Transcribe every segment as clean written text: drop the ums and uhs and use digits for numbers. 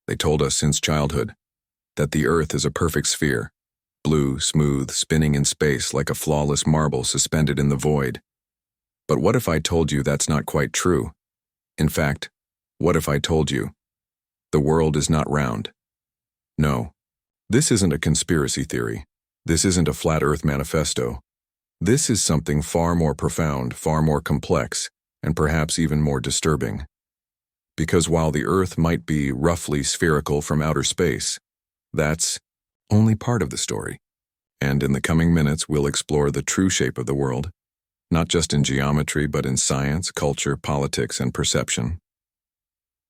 They told us since childhood that the Earth is a perfect sphere, blue, smooth, spinning in space like a flawless marble suspended in the void. But what if I told you that's not quite true? In fact, what if I told you the world is not round? No, this isn't a conspiracy theory. This isn't a flat Earth manifesto. This is something far more profound, far more complex, and perhaps even more disturbing. Because while the Earth might be roughly spherical from outer space, that's only part of the story. And in the coming minutes, we'll explore the true shape of the world, not just in geometry, but in science, culture, politics, and perception.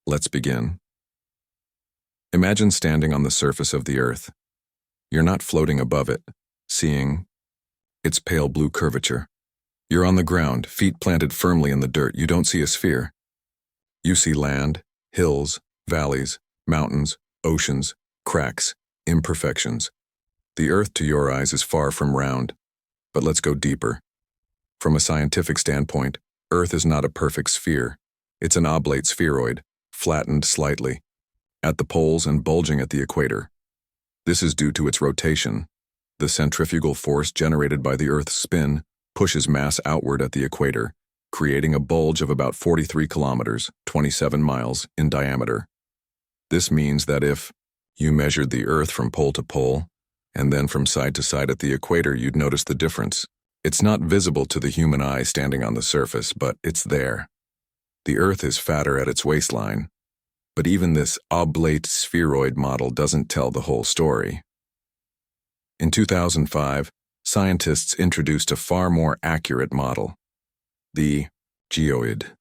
Let's begin. Imagine standing on the surface of the Earth. You're not floating above it, seeing its pale blue curvature. You're on the ground, feet planted firmly in the dirt. You don't see a sphere. You see land, hills, valleys, mountains, oceans, cracks, imperfections. The Earth to your eyes is far from round. But let's go deeper. From a scientific standpoint, Earth is not a perfect sphere. It's an oblate spheroid, flattened slightly at the poles and bulging at the equator. This is due to its rotation. The centrifugal force generated by the Earth's spin pushes mass outward at the equator, creating a bulge of about 43 kilometers, 27 miles, in diameter. This means that if you measured the Earth from pole to pole, and then from side to side at the equator, you'd notice the difference. It's not visible to the human eye standing on the surface, but it's there. The Earth is fatter at its waistline, but even this oblate spheroid model doesn't tell the whole story. In 2005, scientists introduced a far more accurate model, the geoid.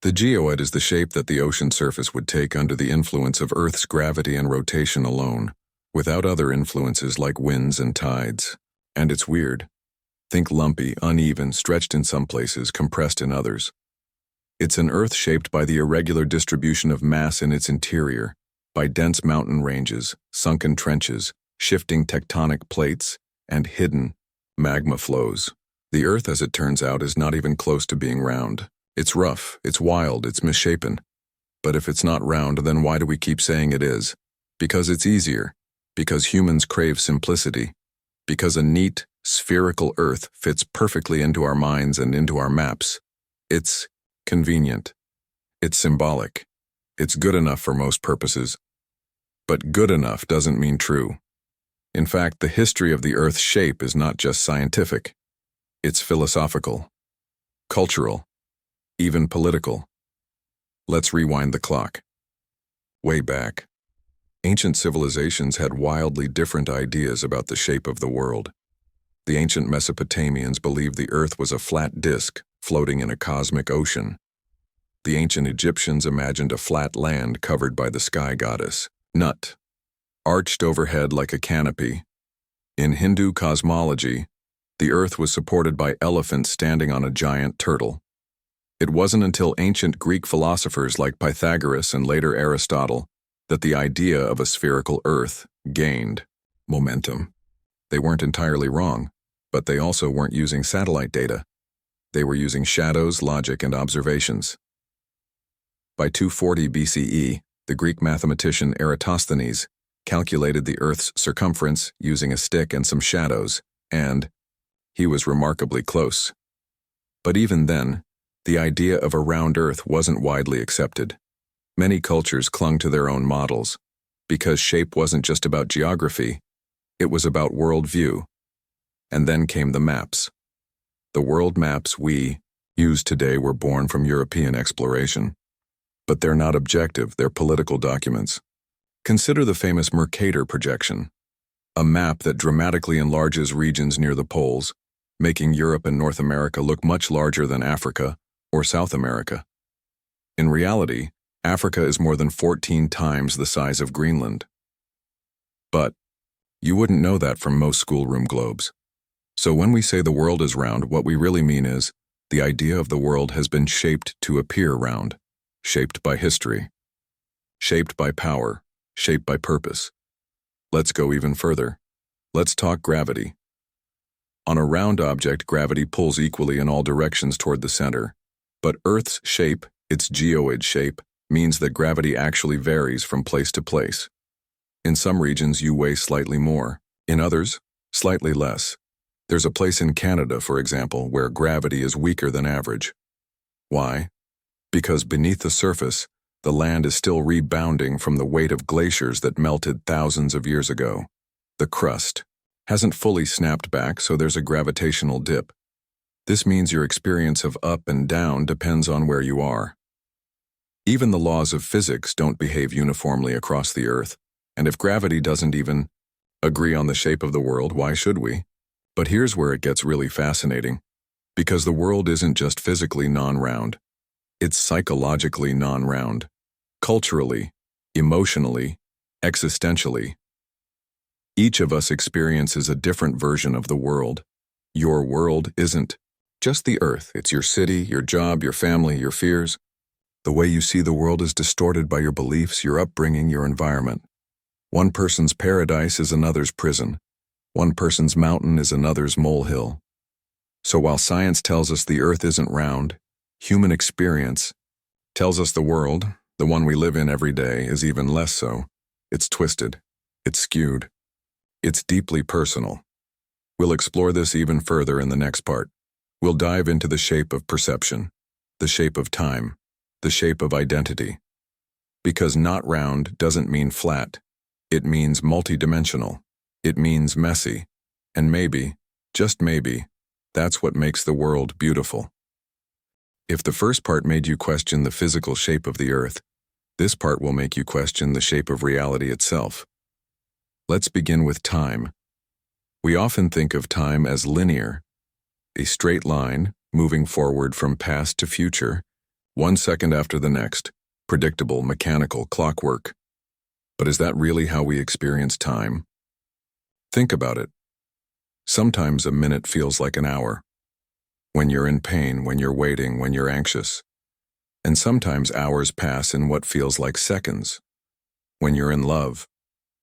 The geoid is the shape that the ocean surface would take under the influence of Earth's gravity and rotation alone, without other influences like winds and tides. And it's weird. Think lumpy, uneven, stretched in some places, compressed in others. It's an Earth shaped by the irregular distribution of mass in its interior, by dense mountain ranges, sunken trenches, shifting tectonic plates, and hidden magma flows. The Earth, as it turns out, is not even close to being round. It's rough, it's wild, it's misshapen. But if it's not round, then why do we keep saying it is? Because it's easier. Because humans crave simplicity. Because a neat, spherical Earth fits perfectly into our minds and into our maps. It's convenient. It's symbolic. It's good enough for most purposes. But good enough doesn't mean true. In fact, the history of the Earth's shape is not just scientific. It's philosophical, cultural, even political. Let's rewind the clock. Way back, ancient civilizations had wildly different ideas about the shape of the world. The ancient Mesopotamians believed the Earth was a flat disk floating in a cosmic ocean. The ancient Egyptians imagined a flat land covered by the sky goddess, Nut, arched overhead like a canopy. In Hindu cosmology, the Earth was supported by elephants standing on a giant turtle. It wasn't until ancient Greek philosophers like Pythagoras and later Aristotle that the idea of a spherical Earth gained momentum. They weren't entirely wrong, but they also weren't using satellite data. They were using shadows, logic, and observations. By 240 BCE, the Greek mathematician Eratosthenes calculated the Earth's circumference using a stick and some shadows, and he was remarkably close. But even then, the idea of a round Earth wasn't widely accepted. Many cultures clung to their own models, because shape wasn't just about geography, it was about worldview. And then came the maps. The world maps we use today were born from European exploration. But they're not objective, they're political documents. Consider the famous Mercator projection, a map that dramatically enlarges regions near the poles, making Europe and North America look much larger than Africa or South America. In reality, Africa is more than 14 times the size of Greenland. But you wouldn't know that from most schoolroom globes. So when we say the world is round, what we really mean is the idea of the world has been shaped to appear round, shaped by history, shaped by power, shaped by purpose. Let's go even further. Let's talk gravity. On a round object, gravity pulls equally in all directions toward the center. But Earth's shape, its geoid shape, means that gravity actually varies from place to place. In some regions, you weigh slightly more. In others, slightly less. There's a place in Canada, for example, where gravity is weaker than average. Why? Because beneath the surface, the land is still rebounding from the weight of glaciers that melted thousands of years ago. The crust hasn't fully snapped back, so there's a gravitational dip. This means your experience of up and down depends on where you are. Even the laws of physics don't behave uniformly across the Earth, and if gravity doesn't even agree on the shape of the world, why should we? But here's where it gets really fascinating. Because the world isn't just physically non-round. It's psychologically non-round. Culturally, emotionally, existentially. Each of us experiences a different version of the world. Your world isn't just the Earth. It's your city, your job, your family, your fears. The way you see the world is distorted by your beliefs, your upbringing, your environment. One person's paradise is another's prison. One person's mountain is another's molehill. So while science tells us the Earth isn't round, human experience tells us the world, the one we live in every day, is even less so. It's twisted. It's skewed. It's deeply personal. We'll explore this even further in the next part. We'll dive into the shape of perception, the shape of time, the shape of identity. Because not round doesn't mean flat. It means multidimensional. It means messy. And maybe, just maybe, that's what makes the world beautiful. If the first part made you question the physical shape of the Earth, this part will make you question the shape of reality itself. Let's begin with time. We often think of time as linear, a straight line moving forward from past to future, 1 second after the next, predictable, mechanical, clockwork. But is that really how we experience time? Think about it. Sometimes a minute feels like an hour. When you're in pain, when you're waiting, when you're anxious. And sometimes hours pass in what feels like seconds. When you're in love,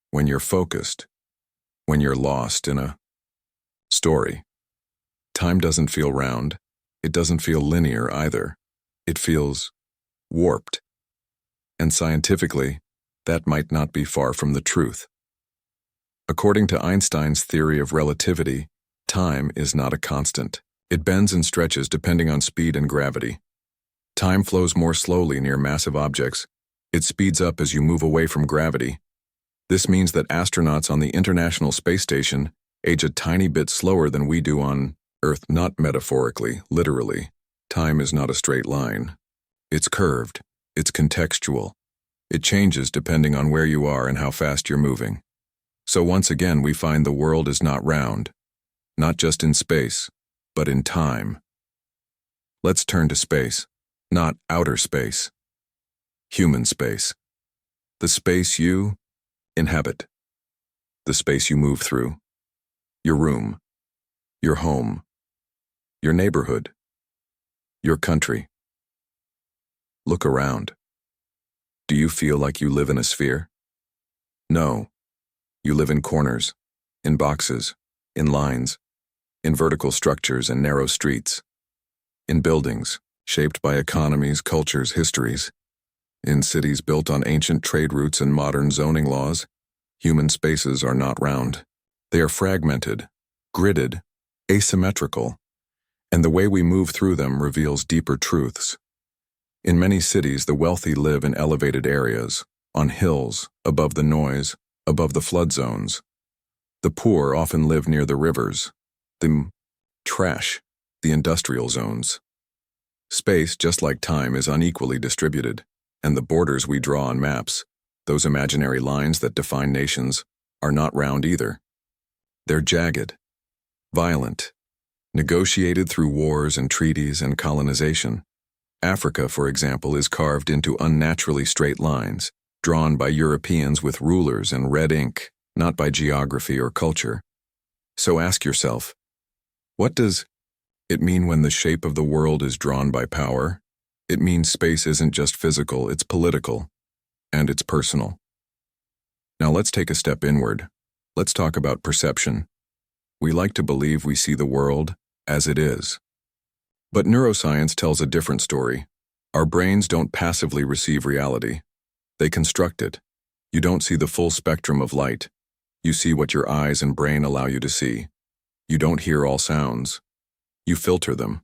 when you're focused, when you're lost in a story. Time doesn't feel round. It doesn't feel linear either. It feels warped. And scientifically, that might not be far from the truth. According to Einstein's theory of relativity, time is not a constant. It bends and stretches depending on speed and gravity. Time flows more slowly near massive objects. It speeds up as you move away from gravity. This means that astronauts on the International Space Station age a tiny bit slower than we do on Earth, not metaphorically, literally. Time is not a straight line. It's curved. It's contextual. It changes depending on where you are and how fast you're moving. So once again, we find the world is not round, not just in space, but in time. Let's turn to space, not outer space. Human space. The space you inhabit. The space you move through. Your room. Your home. Your neighborhood. Your country. Look around. Do you feel like you live in a sphere? No. You live in corners, in boxes, in lines, in vertical structures and narrow streets, in buildings shaped by economies, cultures, histories, in cities built on ancient trade routes and modern zoning laws. Human spaces are not round. They are fragmented, gridded, asymmetrical, and the way we move through them reveals deeper truths. In many cities, the wealthy live in elevated areas, on hills, above the noise, above the flood zones. The poor often live near the rivers, the trash, the industrial zones. Space, just like time, is unequally distributed, and the borders we draw on maps, those imaginary lines that define nations, are not round either. They're jagged, violent, negotiated through wars and treaties and colonization. Africa, for example, is carved into unnaturally straight lines, drawn by Europeans with rulers and red ink, not by geography or culture. So ask yourself, what does it mean when the shape of the world is drawn by power? It means space isn't just physical, it's political, and it's personal. Now let's take a step inward. Let's talk about perception. We like to believe we see the world as it is. But neuroscience tells a different story. Our brains don't passively receive reality. They construct it. You don't see the full spectrum of light. You see what your eyes and brain allow you to see. You don't hear all sounds. You filter them.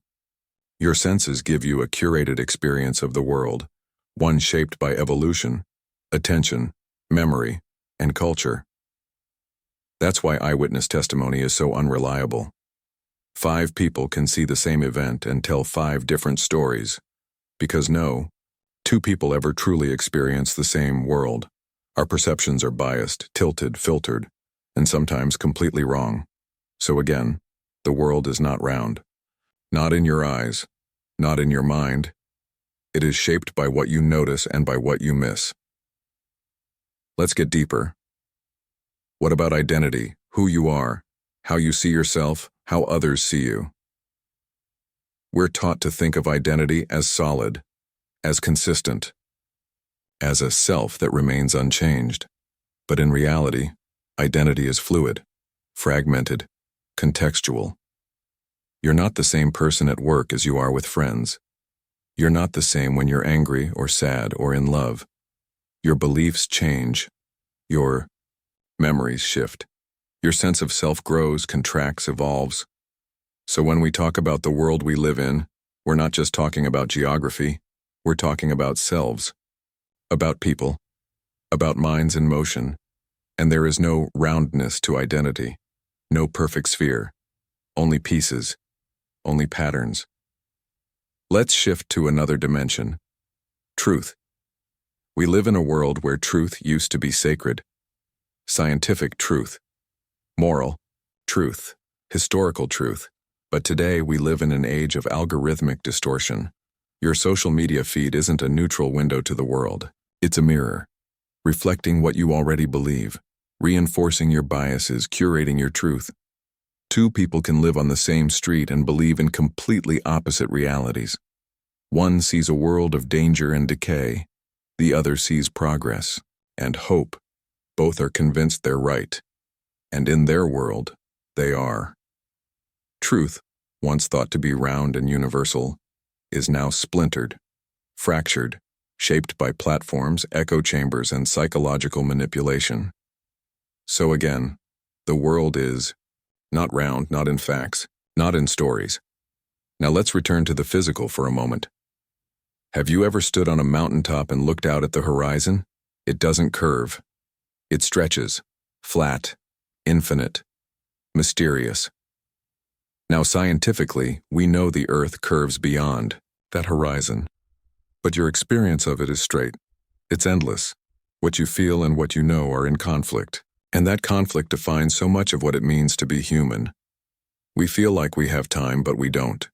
Your senses give you a curated experience of the world, one shaped by evolution, attention, memory, and culture. That's why eyewitness testimony is so unreliable. 5 people can see the same event and tell 5 different stories, because no, 2 people ever truly experience the same world. Our perceptions are biased, tilted, filtered, and sometimes completely wrong. So again, the world is not round. Not in your eyes, not in your mind. It is shaped by what you notice and by what you miss. Let's get deeper. What about identity, who you are, how you see yourself, how others see you? We're taught to think of identity as solid, as consistent, as a self that remains unchanged. But in reality, identity is fluid, fragmented, contextual. You're not the same person at work as you are with friends. You're not the same when you're angry or sad or in love. Your beliefs change. Your memories shift. Your sense of self grows, contracts, evolves. So when we talk about the world we live in, we're not just talking about geography, we're talking about selves, about people, about minds in motion, and there is no roundness to identity, no perfect sphere, only pieces, only patterns. Let's shift to another dimension. Truth. We live in a world where truth used to be sacred. Scientific truth, moral truth, historical truth. But today we live in an age of algorithmic distortion. Your social media feed isn't a neutral window to the world. It's a mirror, reflecting what you already believe, reinforcing your biases, curating your truth. 2 people can live on the same street and believe in completely opposite realities. One sees a world of danger and decay. The other sees progress and hope. Both are convinced they're right, and in their world, they are. Truth, once thought to be round and universal, is now splintered, fractured, shaped by platforms, echo chambers, and psychological manipulation. So again, the world is not round, not in facts, not in stories. Now let's return to the physical for a moment. Have you ever stood on a mountaintop and looked out at the horizon? It doesn't curve. It stretches, flat, infinite, mysterious. Now scientifically, we know the Earth curves beyond that horizon. But your experience of it is straight. It's endless. What you feel and what you know are in conflict. And that conflict defines so much of what it means to be human. We feel like we have time, but we don't.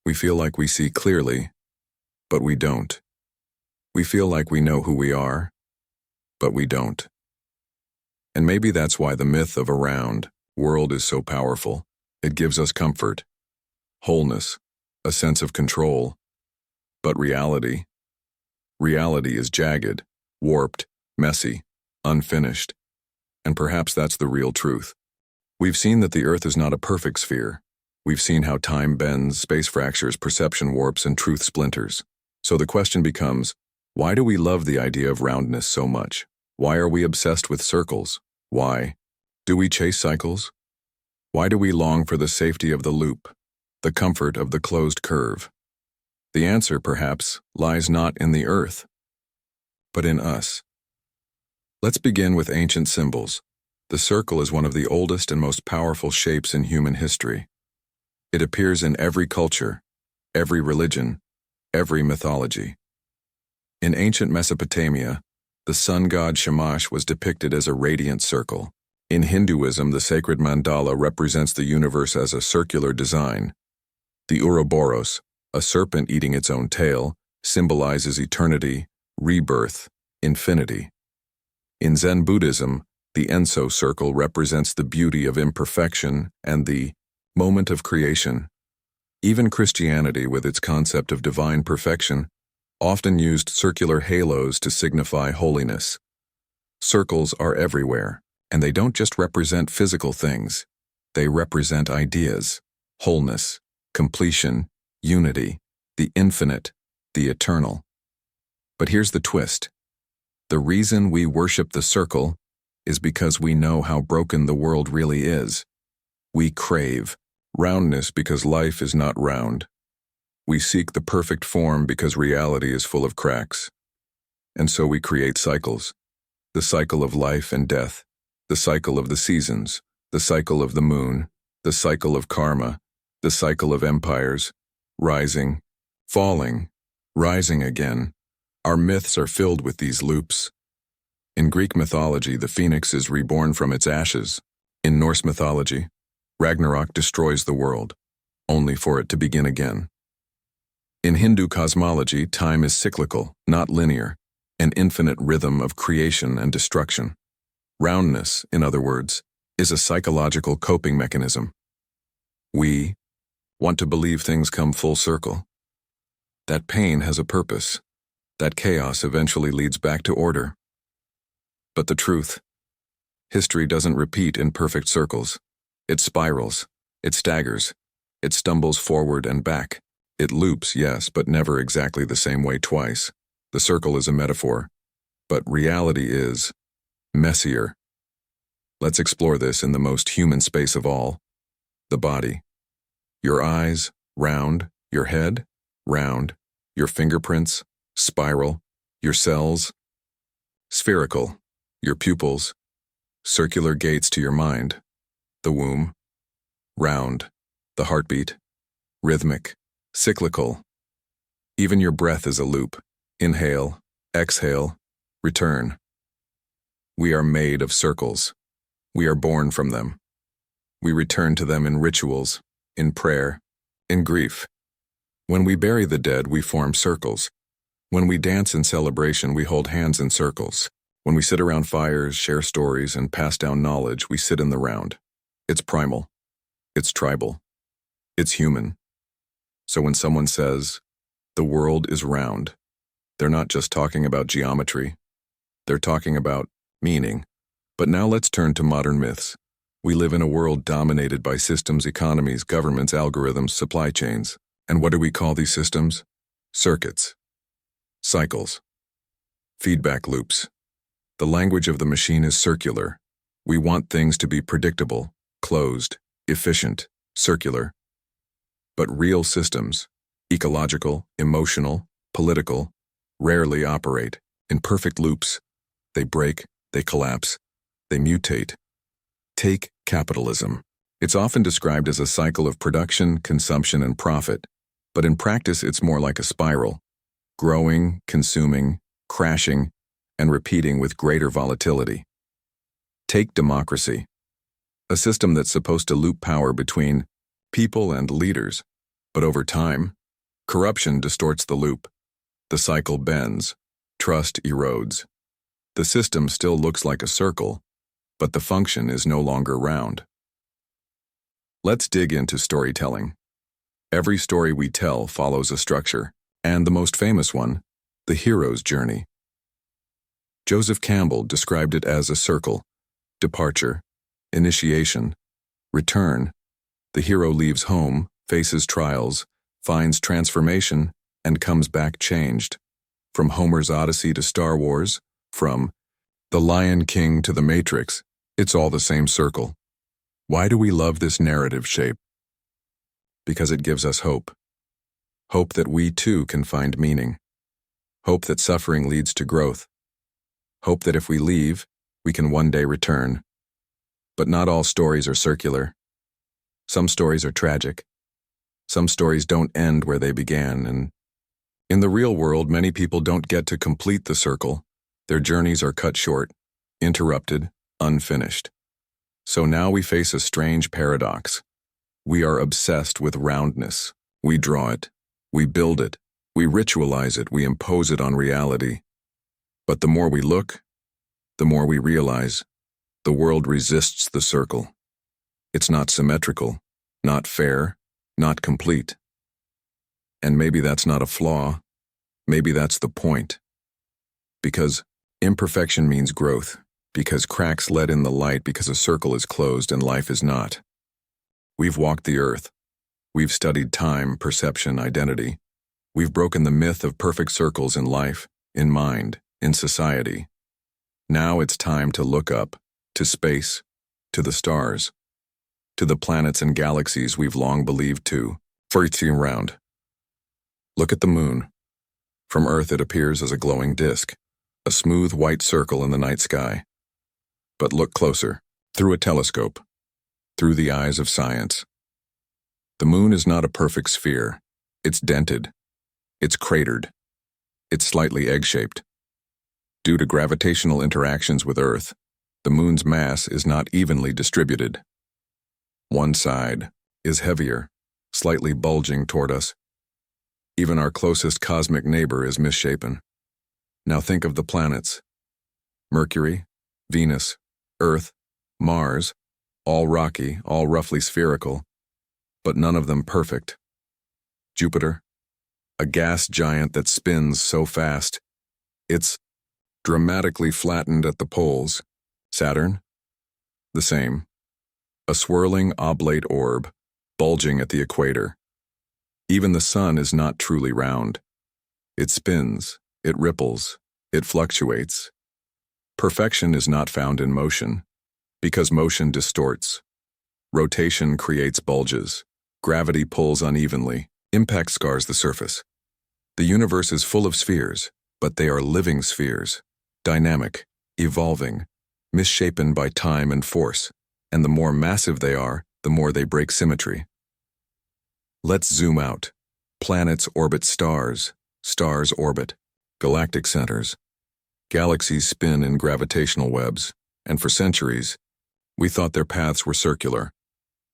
We feel like we see clearly, but we don't. We feel like we know who we are, but we don't. And maybe that's why the myth of a round world is so powerful. It gives us comfort, wholeness, a sense of control. But reality is jagged, warped, messy, unfinished. And perhaps that's the real truth. We've seen that the Earth is not a perfect sphere. We've seen how time bends, space fractures, perception warps, and truth splinters. So the question becomes, why do we love the idea of roundness so much? Why are we obsessed with circles? Why do we chase cycles? Why do we long for the safety of the loop, the comfort of the closed curve? The answer, perhaps, lies not in the Earth, but in us. Let's begin with ancient symbols. The circle is one of the oldest and most powerful shapes in human history. It appears in every culture, every religion, every mythology. In ancient Mesopotamia, the sun god Shamash was depicted as a radiant circle. In Hinduism, the sacred mandala represents the universe as a circular design. The Ouroboros, a serpent eating its own tail, symbolizes eternity, rebirth, infinity. In Zen Buddhism, the Enso circle represents the beauty of imperfection and the moment of creation. Even Christianity, with its concept of divine perfection, often used circular halos to signify holiness. Circles are everywhere, and they don't just represent physical things. They represent ideas, wholeness, completion, unity, the infinite, the eternal. But here's the twist. The reason we worship the circle is because we know how broken the world really is. We crave roundness because life is not round. We seek the perfect form because reality is full of cracks. And so we create cycles. The cycle of life and death, the cycle of the seasons, the cycle of the moon, the cycle of karma, the cycle of empires, rising, falling, rising again. Our myths are filled with these loops. In Greek mythology, the phoenix is reborn from its ashes. In Norse mythology, Ragnarok destroys the world, only for it to begin again. In Hindu cosmology, time is cyclical, not linear, an infinite rhythm of creation and destruction. Roundness, in other words, is a psychological coping mechanism. We want to believe things come full circle. That pain has a purpose. That chaos eventually leads back to order. But the truth, history doesn't repeat in perfect circles. It spirals, it staggers, it stumbles forward and back. It loops, yes, but never exactly the same way twice. The circle is a metaphor, but reality is messier. Let's explore this in the most human space of all, the body. Your eyes, round, your head, round, your fingerprints, spiral, your cells, spherical, your pupils, circular gates to your mind, the womb, round, the heartbeat, rhythmic, cyclical. Even your breath is a loop. Inhale, exhale, return. We are made of circles. We are born from them. We return to them in rituals, in prayer, in grief. When we bury the dead, we form circles. When we dance in celebration, we hold hands in circles. When we sit around fires, share stories, and pass down knowledge, we sit in the round. It's primal. It's tribal. It's human. So when someone says, the world is round, they're not just talking about geometry. They're talking about meaning. But now let's turn to modern myths. We live in a world dominated by systems, economies, governments, algorithms, supply chains. And what do we call these systems? Circuits. Cycles. Feedback loops. The language of the machine is circular. We want things to be predictable, closed, efficient, circular. But real systems, ecological, emotional, political, rarely operate in perfect loops. They break, they collapse, they mutate. Take capitalism. It's often described as a cycle of production, consumption, and profit, but in practice it's more like a spiral, growing, consuming, crashing, and repeating with greater volatility. Take democracy. A system that's supposed to loop power between people and leaders, but over time, corruption distorts the loop. The cycle bends, trust erodes. The system still looks like a circle, but the function is no longer round. Let's dig into storytelling. Every story we tell follows a structure, and the most famous one, the hero's journey. Joseph Campbell described it as a circle: departure, initiation, return. The hero leaves home, faces trials, finds transformation, and comes back changed. From Homer's Odyssey to Star Wars, from The Lion King to The Matrix, it's all the same circle. Why do we love this narrative shape? Because it gives us hope. Hope that we too can find meaning. Hope that suffering leads to growth. Hope that if we leave, we can one day return. But not all stories are circular. Some stories are tragic. Some stories don't end where they began, and in the real world, many people don't get to complete the circle. Their journeys are cut short, interrupted, unfinished. So now we face a strange paradox. We are obsessed with roundness. We draw it, we build it, we ritualize it, we impose it on reality. But the more we look, the more we realize the world resists the circle. It's not symmetrical, not fair, not complete. And maybe that's not a flaw. Maybe that's the point. Because imperfection means growth, because cracks let in the light, because a circle is closed and life is not. We've walked the earth. We've studied time, perception, identity. We've broken the myth of perfect circles in life, in mind, in society. Now it's time to look up, to space, to the stars, to the planets and galaxies we've long believed to floating around. Look at the moon. From Earth it appears as a glowing disk, a smooth white circle in the night sky. But look closer, through a telescope, through the eyes of science. The moon is not a perfect sphere. It's dented. It's cratered. It's slightly egg-shaped. Due to gravitational interactions with Earth, the moon's mass is not evenly distributed. One side is heavier, slightly bulging toward us. Even our closest cosmic neighbor is misshapen. Now think of the planets. Mercury, Venus, Earth, Mars, all rocky, all roughly spherical, but none of them perfect. Jupiter, a gas giant that spins so fast, it's dramatically flattened at the poles. Saturn, the same. A swirling oblate orb, bulging at the equator. Even the sun is not truly round. It spins, it ripples, it fluctuates. Perfection is not found in motion, because motion distorts. Rotation creates bulges. Gravity pulls unevenly. Impact scars the surface. The universe is full of spheres, but they are living spheres, dynamic, evolving, misshapen by time and force, and the more massive they are, the more they break symmetry. Let's zoom out. Planets orbit stars, stars orbit galactic centers. Galaxies spin in gravitational webs, and for centuries, we thought their paths were circular.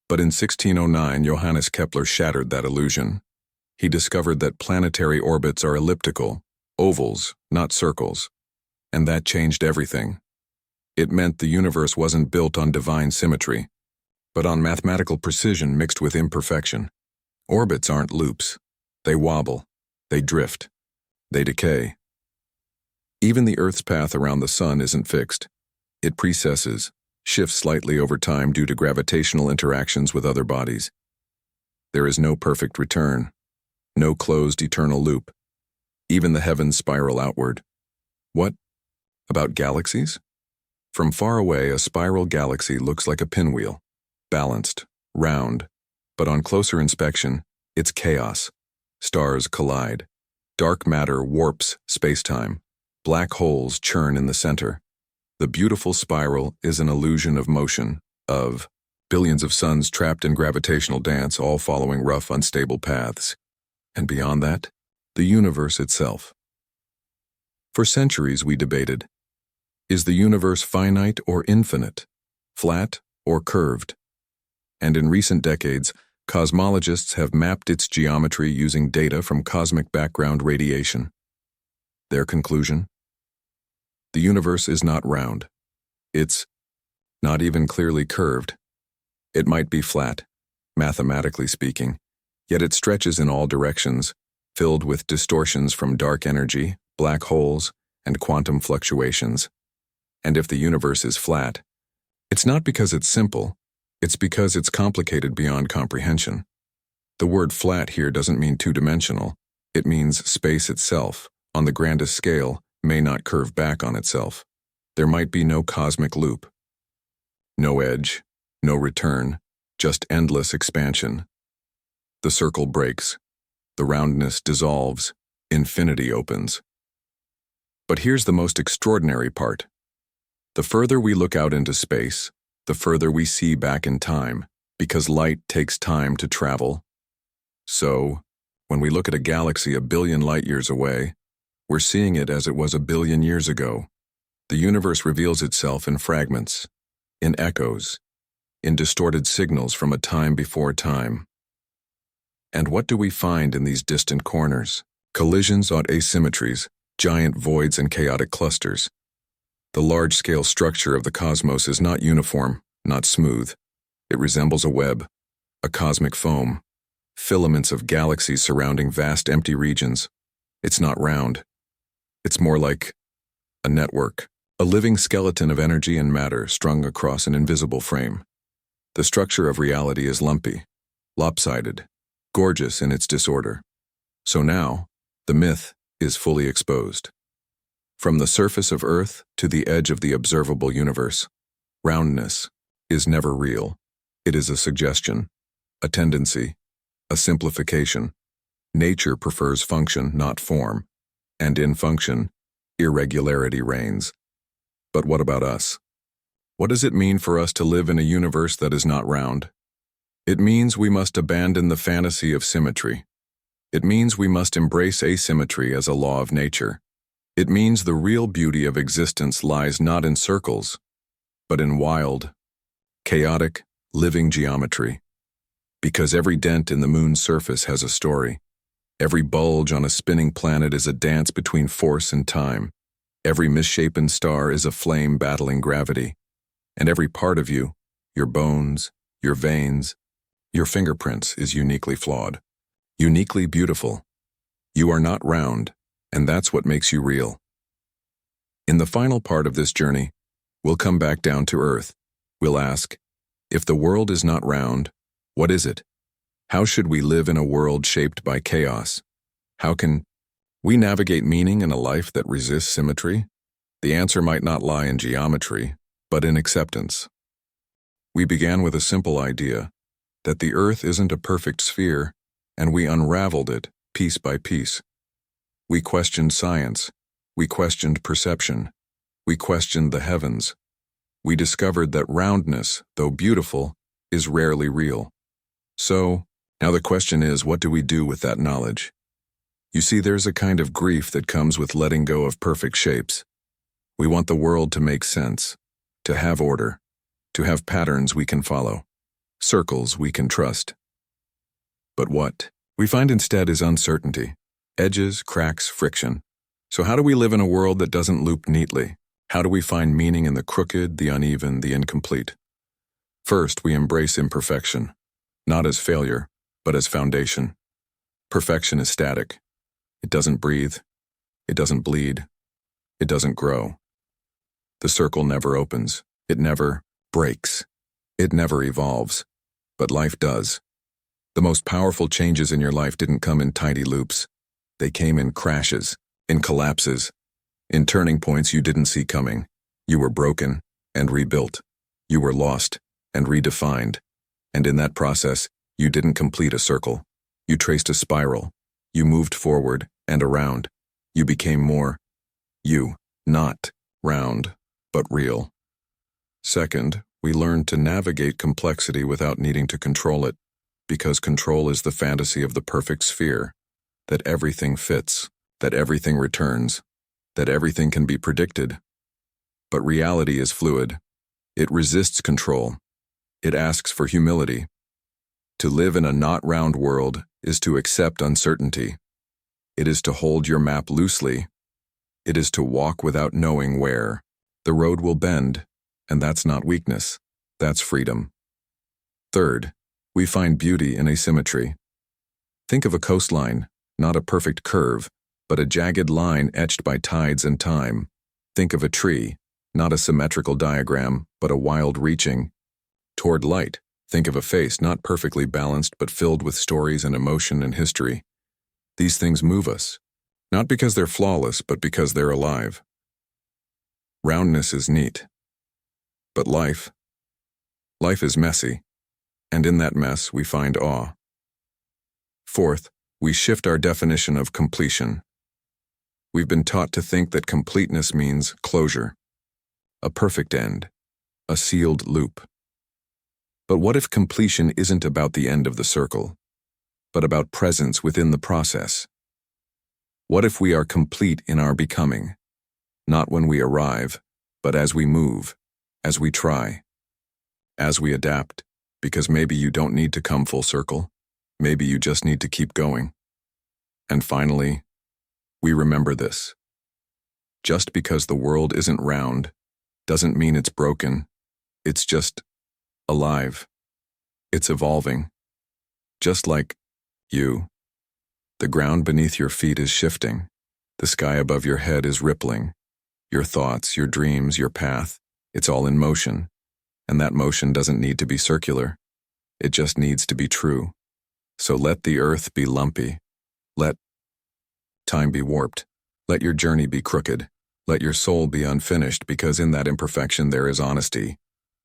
But in 1609, Johannes Kepler shattered that illusion. He discovered that planetary orbits are elliptical, ovals, not circles. And that changed everything. It meant the universe wasn't built on divine symmetry, but on mathematical precision mixed with imperfection. Orbits aren't loops. They wobble. They drift. They decay. Even the Earth's path around the sun isn't fixed. It precesses, shifts slightly over time due to gravitational interactions with other bodies. There is no perfect return, no closed eternal loop. Even the heavens spiral outward. What about galaxies? From far away, a spiral galaxy looks like a pinwheel, balanced, round, but on closer inspection, it's chaos. Stars collide. Dark matter warps space-time. Black holes churn in the center. The beautiful spiral is an illusion of motion, of billions of suns trapped in gravitational dance, all following rough, unstable paths. And beyond that, the universe itself. For centuries we debated, is the universe finite or infinite, flat or curved? And in recent decades, cosmologists have mapped its geometry using data from cosmic background radiation. Their conclusion? The universe is not round. It's not even clearly curved. It might be flat, mathematically speaking, yet it stretches in all directions, filled with distortions from dark energy, black holes, and quantum fluctuations. And if the universe is flat, it's not because it's simple, it's because it's complicated beyond comprehension. The word flat here doesn't mean two-dimensional. It means space itself, on the grandest scale, may not curve back on itself. There might be no cosmic loop. No edge, no return, just endless expansion. The circle breaks. The roundness dissolves. Infinity opens. But here's the most extraordinary part. The further we look out into space, the further we see back in time, because light takes time to travel. So, when we look at a galaxy a billion light-years away, we're seeing it as it was a billion years ago. The universe reveals itself in fragments, in echoes, in distorted signals from a time before time. And what do we find in these distant corners? Collisions on asymmetries, giant voids and chaotic clusters. The large-scale structure of the cosmos is not uniform, not smooth. It resembles a web, a cosmic foam, filaments of galaxies surrounding vast empty regions. It's not round. It's more like a network, a living skeleton of energy and matter strung across an invisible frame. The structure of reality is lumpy, lopsided, gorgeous in its disorder. So now, the myth is fully exposed. From the surface of Earth to the edge of the observable universe, roundness is never real. It is a suggestion, a tendency, a simplification. Nature prefers function, not form, and in function, irregularity reigns. But what about us? What does it mean for us to live in a universe that is not round? It means we must abandon the fantasy of symmetry. It means we must embrace asymmetry as a law of nature. It means the real beauty of existence lies not in circles, but in wild, chaotic, living geometry. Because every dent in the moon's surface has a story. Every bulge on a spinning planet is a dance between force and time. Every misshapen star is a flame battling gravity. And every part of you, your bones, your veins, your fingerprints is uniquely flawed, uniquely beautiful. You are not round, and that's what makes you real. In the final part of this journey, we'll come back down to earth. We'll ask, if the world is not round, what is it? How should we live in a world shaped by chaos? How can we navigate meaning in a life that resists symmetry? The answer might not lie in geometry, but in acceptance. We began with a simple idea, that the Earth isn't a perfect sphere, and we unraveled it piece by piece. We questioned science. We questioned perception. We questioned the heavens. We discovered that roundness, though beautiful, is rarely real. So, now the question is, what do we do with that knowledge? You see, there's a kind of grief that comes with letting go of perfect shapes. We want the world to make sense, to have order, to have patterns we can follow, circles we can trust. But what we find instead is uncertainty, edges, cracks, friction. So how do we live in a world that doesn't loop neatly? How do we find meaning in the crooked, the uneven, the incomplete? First, we embrace imperfection, not as failure, but as foundation. Perfection is static. It doesn't breathe. It doesn't bleed. It doesn't grow. The circle never opens. It never breaks. It never evolves. But life does. The most powerful changes in your life didn't come in tiny loops. They came in crashes, in collapses, in turning points you didn't see coming. You were broken and rebuilt. You were lost and redefined. And in that process, you didn't complete a circle. You traced a spiral. You moved forward and around. You became more you, not round, but real. Second, we learned to navigate complexity without needing to control it, because control is the fantasy of the perfect sphere, that everything fits, that everything returns, that everything can be predicted. But reality is fluid. It resists control. It asks for humility. To live in a not round world is to accept uncertainty. It is to hold your map loosely. It is to walk without knowing where. The road will bend, and that's not weakness, that's freedom. Third, we find beauty in asymmetry. Think of a coastline, not a perfect curve, but a jagged line etched by tides and time. Think of a tree, not a symmetrical diagram, but a wild reaching toward light. Think of a face not perfectly balanced but filled with stories and emotion and history. These things move us, not because they're flawless, but because they're alive. Roundness is neat. But life is messy, and in that mess we find awe. Fourth, we shift our definition of completion. We've been taught to think that completeness means closure, a perfect end, a sealed loop. But what if completion isn't about the end of the circle, but about presence within the process? What if we are complete in our becoming, not when we arrive, but as we move, as we try, as we adapt, because maybe you don't need to come full circle, maybe you just need to keep going. And finally, we remember this. Just because the world isn't round doesn't mean it's broken. It's just alive. It's evolving. Just like you. The ground beneath your feet is shifting. The sky above your head is rippling. Your thoughts, your dreams, your path, it's all in motion. And that motion doesn't need to be circular. It just needs to be true. So let the earth be lumpy. Let time be warped. Let your journey be crooked. Let your soul be unfinished, because in that imperfection there is honesty.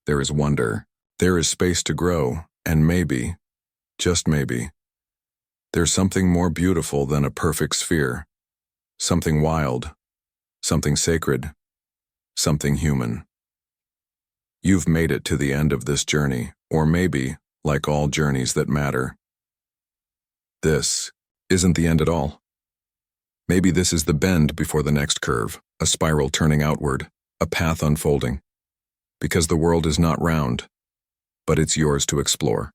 There is wonder. There is space to grow, and maybe, just maybe, there's something more beautiful than a perfect sphere. Something wild. Something sacred. Something human. You've made it to the end of this journey, or maybe, like all journeys that matter, this isn't the end at all. Maybe this is the bend before the next curve, a spiral turning outward, a path unfolding. Because the world is not round, but it's yours to explore.